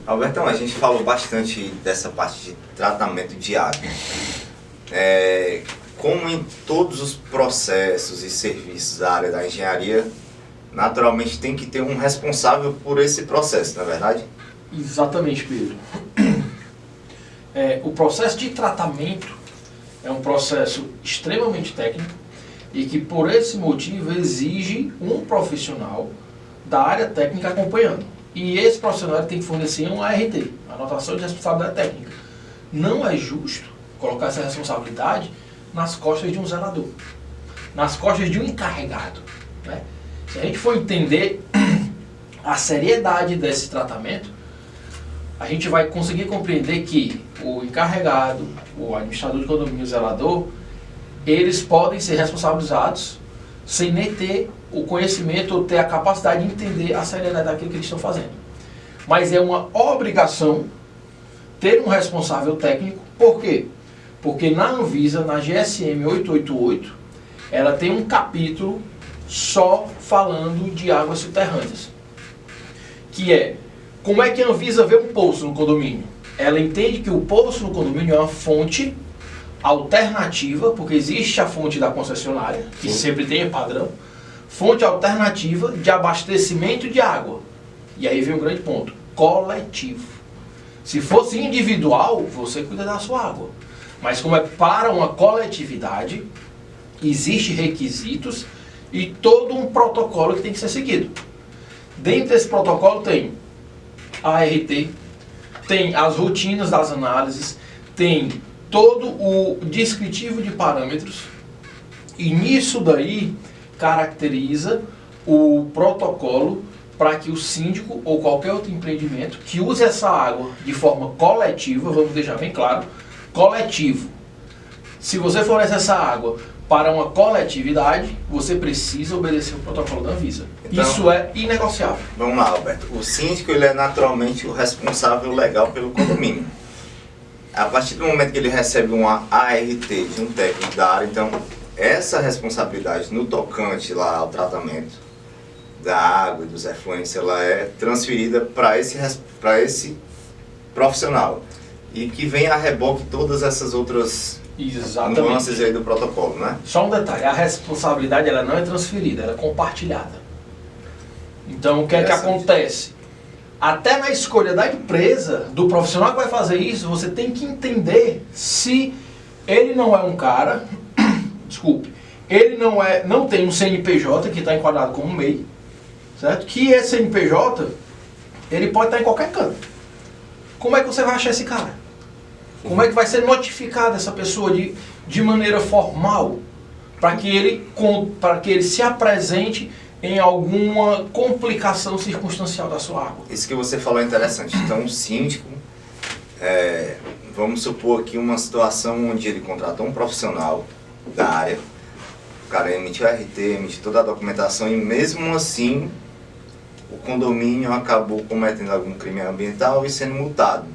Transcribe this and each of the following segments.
Albertão, a gente falou bastante dessa parte de tratamento de água. Como em todos os processos e serviços da área da engenharia, naturalmente tem que ter um responsável por esse processo, não é verdade? Exatamente, Pedro. O processo de tratamento é um processo extremamente técnico e que, por esse motivo, exige um profissional da área técnica acompanhando. E esse profissional tem que fornecer um ART, anotação de responsabilidade técnica. Não é justo colocar essa responsabilidade nas costas de um zelador, nas costas de um encarregado, né? Se a gente for entender a seriedade desse tratamento, a gente vai conseguir compreender que o encarregado, o administrador de condomínio, o zelador, eles podem ser responsabilizados sem nem ter o conhecimento ou ter a capacidade de entender a seriedade daquilo que eles estão fazendo. Mas é uma obrigação ter um responsável técnico. Por quê? Porque na Anvisa, na GSM 888, ela tem um capítulo só falando de águas subterrâneas. Que é, como é que a Anvisa vê um poço no condomínio? Ela entende que o poço no condomínio é uma fonte alternativa, porque existe a fonte da concessionária, que sempre tem padrão, fonte alternativa de abastecimento de água. E aí vem um grande ponto, coletivo. Se fosse individual, você cuida da sua água. Mas como é para uma coletividade, existem requisitos e todo um protocolo que tem que ser seguido. Dentro desse protocolo tem a ART, tem as rotinas das análises, tem todo o descritivo de parâmetros, e nisso daí caracteriza o protocolo para que o síndico ou qualquer outro empreendimento que use essa água de forma coletiva, vamos deixar bem claro, coletivo. Se você fornece essa água para uma coletividade, você precisa obedecer o protocolo da Anvisa. Então, isso é inegociável. Vamos lá, Alberto. O síndico ele é naturalmente o responsável legal pelo condomínio. A partir do momento que ele recebe uma ART de um técnico da área, então essa responsabilidade no tocante lá ao tratamento da água e dos efluentes, ela é transferida para esse profissional. E que vem a reboque todas essas outras nuances aí do protocolo, né? Só um detalhe, a responsabilidade ela não é transferida, ela é compartilhada. Então o que é que acontece? Até na escolha da empresa, do profissional que vai fazer isso, você tem que entender se ele não é um cara, desculpe, ele não tem um CNPJ que está enquadrado como MEI, certo? Que esse CNPJ, ele pode estar em qualquer canto. Como é que você vai achar esse cara? Como é que vai ser notificada essa pessoa de maneira formal para que ele se apresente em alguma complicação circunstancial da sua água? Isso que você falou é interessante. Então, o síndico, vamos supor aqui uma situação onde ele contratou um profissional da área, o cara emitiu RT, emitiu toda a documentação e mesmo assim o condomínio acabou cometendo algum crime ambiental e sendo multado.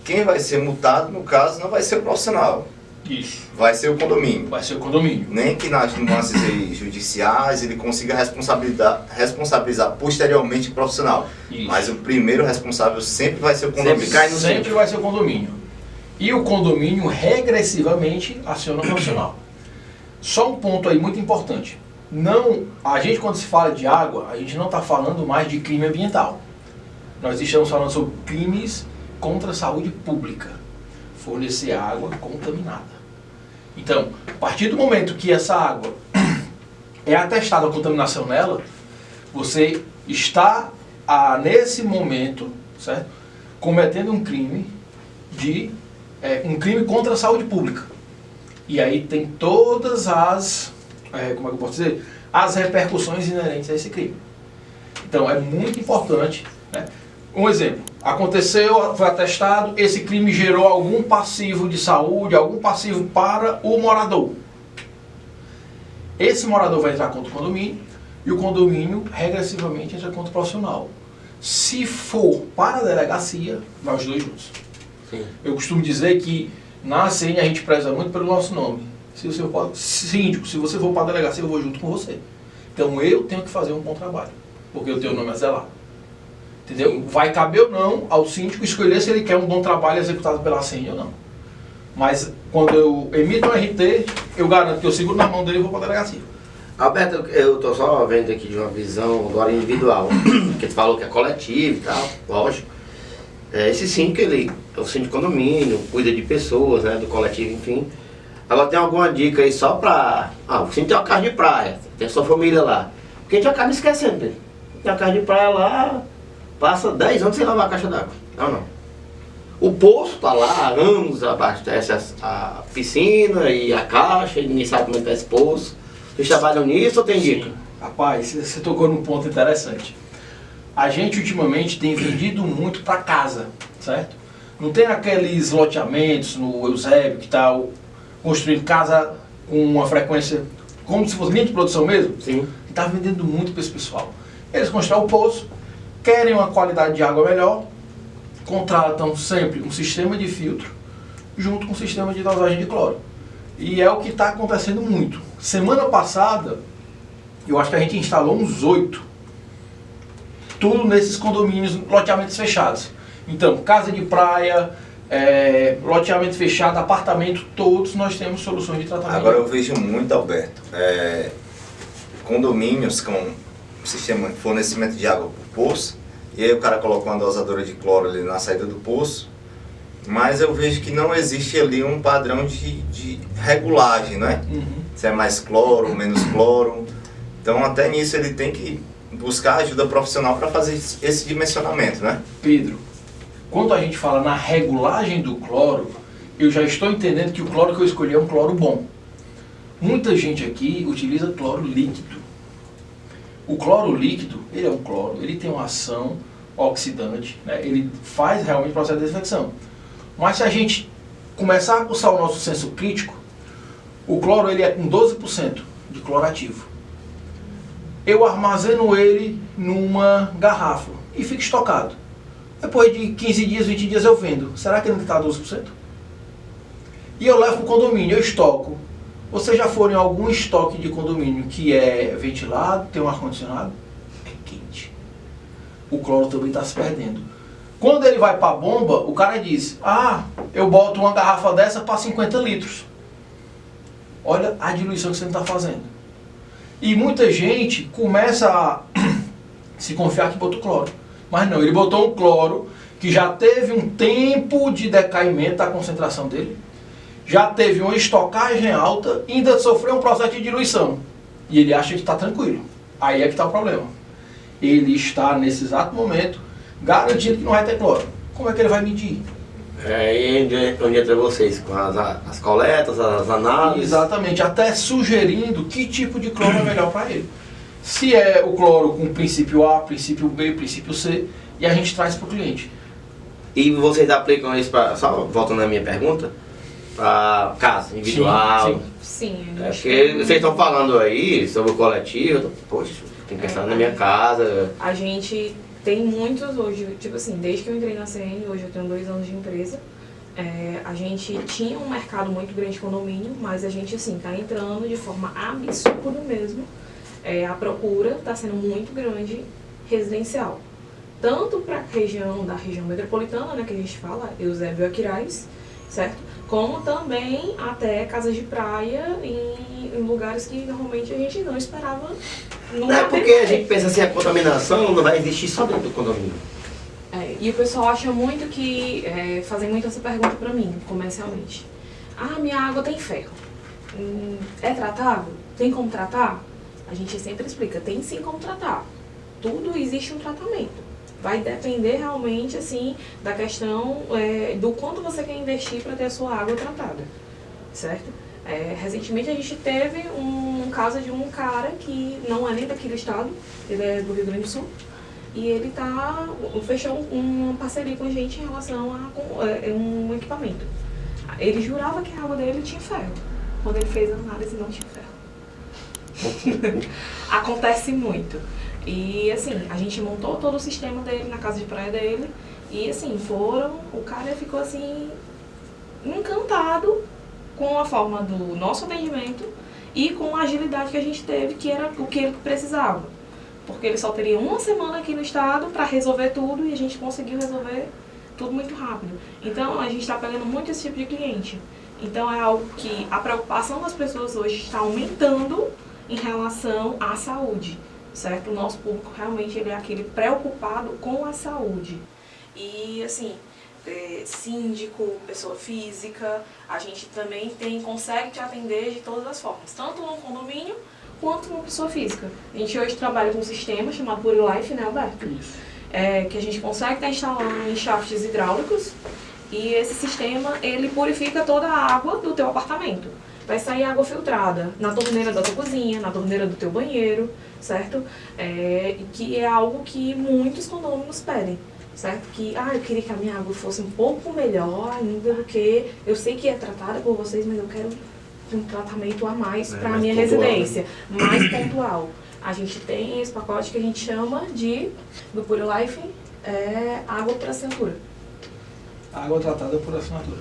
Quem vai ser multado, no caso, não vai ser o profissional. Isso. Vai ser o condomínio. Vai ser o condomínio. Nem que nas nuances judiciais ele consiga responsabilizar posteriormente o profissional. Isso. Mas o primeiro responsável sempre vai ser o condomínio. Sempre vai ser o condomínio. E o condomínio regressivamente aciona o profissional. Só um ponto aí muito importante. A gente quando se fala de água, a gente não está falando mais de crime ambiental. Nós estamos falando sobre crimes contra a saúde pública. Fornecer água contaminada. Então, a partir do momento que essa água é atestada a contaminação nela, você está, nesse momento, certo, cometendo um crime contra a saúde pública. E aí tem todas as, como é que eu posso dizer, as repercussões inerentes a esse crime. Então, é muito importante, né? Um exemplo, aconteceu, foi atestado, esse crime gerou algum passivo de saúde, algum passivo para o morador. Esse morador vai entrar contra o condomínio e o condomínio regressivamente entra contra o profissional. Se for para a delegacia, vai os dois juntos. Sim. Eu costumo dizer que na ACN a gente preza muito pelo nosso nome. Se você for, síndico, se você for para a delegacia, eu vou junto com você. Então eu tenho que fazer um bom trabalho, porque o teu nome é zelar. Entendeu? Sim. Vai caber ou não ao síndico escolher se ele quer um bom trabalho executado pela CEN ou não. Mas quando eu emito um RT, eu garanto que eu seguro na mão dele e vou para a delegacia. Alberto, eu tô só vendo aqui de uma visão agora individual, que tu falou que é coletivo e tal, lógico. Esse síndico, ele é o síndico de condomínio, cuida de pessoas, né, do coletivo, enfim. Agora tem alguma dica aí só pra... o síndico tem uma casa de praia, tem a sua família lá. Porque a gente acaba esquecendo dele. Tem uma casa de praia lá, passa 10 anos sem lavar a caixa d'água. Não. O poço tá lá há anos, abastece a piscina e a caixa, e ninguém sabe como é que tá esse poço. Vocês trabalham nisso ou tem dica? Sim. Rapaz, você tocou num ponto interessante. A gente ultimamente tem vendido muito para casa, certo? Não tem aqueles loteamentos no Eusébio que está construindo casa com uma frequência como se fosse linha de produção mesmo? Sim. Que está vendendo muito para esse pessoal. Eles constroem o poço, querem uma qualidade de água melhor, contratam sempre um sistema de filtro junto com um sistema de dosagem de cloro. E é o que está acontecendo muito. Semana passada, eu acho que a gente instalou uns 8. Tudo nesses condomínios, loteamentos fechados. Então, casa de praia, loteamento fechado, apartamento, todos nós temos soluções de tratamento. Agora eu vejo muito, Alberto, condomínios com sistema de fornecimento de água por poço, e aí o cara coloca uma dosadora de cloro ali na saída do poço, mas eu vejo que não existe ali um padrão de regulagem, né? Uhum. Se é mais cloro, menos cloro. Então até nisso ele tem que buscar ajuda profissional para fazer esse dimensionamento, né? Pedro, quando a gente fala na regulagem do cloro, eu já estou entendendo que o cloro que eu escolhi é um cloro bom. Muita gente aqui utiliza cloro líquido. O cloro líquido, ele é um cloro, ele tem uma ação oxidante, né? Ele faz realmente o processo de desinfecção. Mas se a gente começar a aguçar o nosso senso crítico, o cloro ele é com 12% de cloro ativo. Eu armazeno ele numa garrafa e fica estocado. Depois de 15 dias, 20 dias eu vendo. Será que ele não está 12%? E eu levo para o condomínio, eu estoco. Vocês já foram em algum estoque de condomínio que é ventilado, tem um ar-condicionado? É quente. O cloro também está se perdendo. Quando ele vai para a bomba, o cara diz, eu boto uma garrafa dessa para 50 litros. Olha a diluição que você não está fazendo. E muita gente começa a se confiar que botou cloro. Mas não, ele botou um cloro que já teve um tempo de decaimento da concentração dele, já teve uma estocagem alta e ainda sofreu um processo de diluição. E ele acha que está tranquilo. Aí é que está o problema. Ele está, nesse exato momento, garantindo que não vai ter cloro. Como é que ele vai medir? Onde entra vocês? Com as coletas, as análises? Exatamente, até sugerindo que tipo de cloro é melhor para ele. Se é o cloro com princípio A, princípio B, princípio C, e a gente traz para o cliente. E vocês aplicam isso para, só voltando à minha pergunta, para casa individual? Sim. Sim, Porque vocês estão falando aí sobre o coletivo, poxa, tem que pensar na minha casa. A gente tem muitos hoje, tipo assim, desde que eu entrei na CN, hoje eu tenho 2 anos de empresa, a gente tinha um mercado muito grande de condomínio, mas a gente, assim, tá entrando de forma absurda mesmo. A procura está sendo muito grande residencial. Tanto para da região metropolitana, né, que a gente fala, Eusébio Aquiraz, certo? Como também até casas de praia em lugares que normalmente a gente não esperava. Não é porque a gente pensa assim, a contaminação não vai existir só dentro do condomínio. E o pessoal acha muito que, fazem muito essa pergunta para mim, comercialmente. Minha água tem ferro. É tratável? Tem como tratar? A gente sempre explica, tem sim como tratar. Tudo existe um tratamento. Vai depender realmente, assim, da questão do quanto você quer investir para ter a sua água tratada, certo? Recentemente a gente teve um caso de um cara que não é nem daqui do estado, ele é do Rio Grande do Sul, e ele fechou uma parceria com a gente em relação a um equipamento. Ele jurava que a água dele tinha ferro. Quando ele fez a análise, não tinha ferro. Acontece muito. E assim, a gente montou todo o sistema dele na casa de praia dele. E assim, o cara ficou assim, encantado com a forma do nosso atendimento e com a agilidade que a gente teve, que era o que ele precisava. porque ele só teria uma semana aqui no estado para resolver tudo e a gente conseguiu resolver tudo muito rápido. Então a gente está pegando muito esse tipo de cliente. Então é algo que a preocupação das pessoas hoje está aumentando em relação à saúde, certo? O nosso público realmente ele é aquele preocupado com a saúde. E assim, síndico, pessoa física, a gente também consegue te atender de todas as formas, tanto no condomínio quanto uma pessoa física. A gente hoje trabalha com um sistema chamado Pure Life, né, Alberto? Isso. Que a gente consegue estar instalando em shafts hidráulicos e esse sistema, ele purifica toda a água do teu apartamento. Vai sair água filtrada na torneira da tua cozinha, na torneira do teu banheiro, certo? Que é algo que muitos condôminos pedem, certo? Que, eu queria que a minha água fosse um pouco melhor ainda do que... Eu sei que é tratada por vocês, mas eu quero um tratamento a mais para a minha residência, mais pontual. A gente tem esse pacote que a gente chama do Pure Life, água por assinatura. Água tratada por assinatura.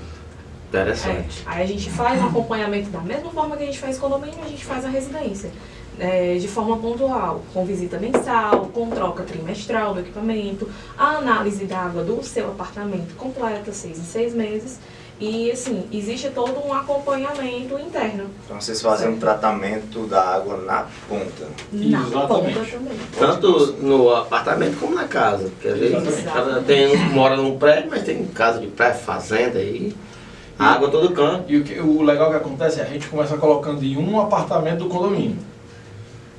Interessante. Aí a gente faz um acompanhamento da mesma forma que a gente faz condomínio, a gente faz a residência. De forma pontual, com visita mensal, com troca trimestral do equipamento, a análise da água do seu apartamento completa, 6 em 6 meses. E assim, existe todo um acompanhamento interno. Então vocês fazem um tratamento da água na ponta. Na Exatamente. ponta também. Tanto no apartamento como na casa. Porque às vezes mora num prédio, mas tem casa de pré-fazenda aí. Água todo canto. E o legal que acontece é a gente começa colocando em um apartamento do condomínio.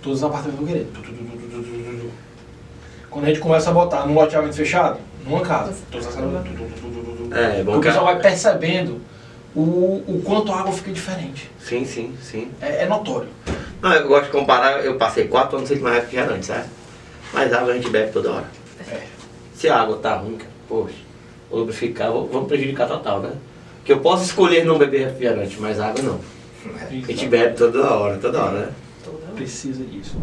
Todos os apartamentos do querer. Quando a gente começa a botar num loteamento fechado, numa casa, todas as casas. Bom O que pessoal vai percebendo o quanto a água fica diferente. Sim. É notório. Não, eu gosto de comparar, eu passei 4 anos sem tomar refrigerante, sabe? Mas água a gente bebe toda hora. Se a água tá ruim, poxa, vou lubrificar, vamos prejudicar total, né? Porque eu posso escolher não beber refrigerante, mas água não. A gente bebe toda hora, né? Precisa disso.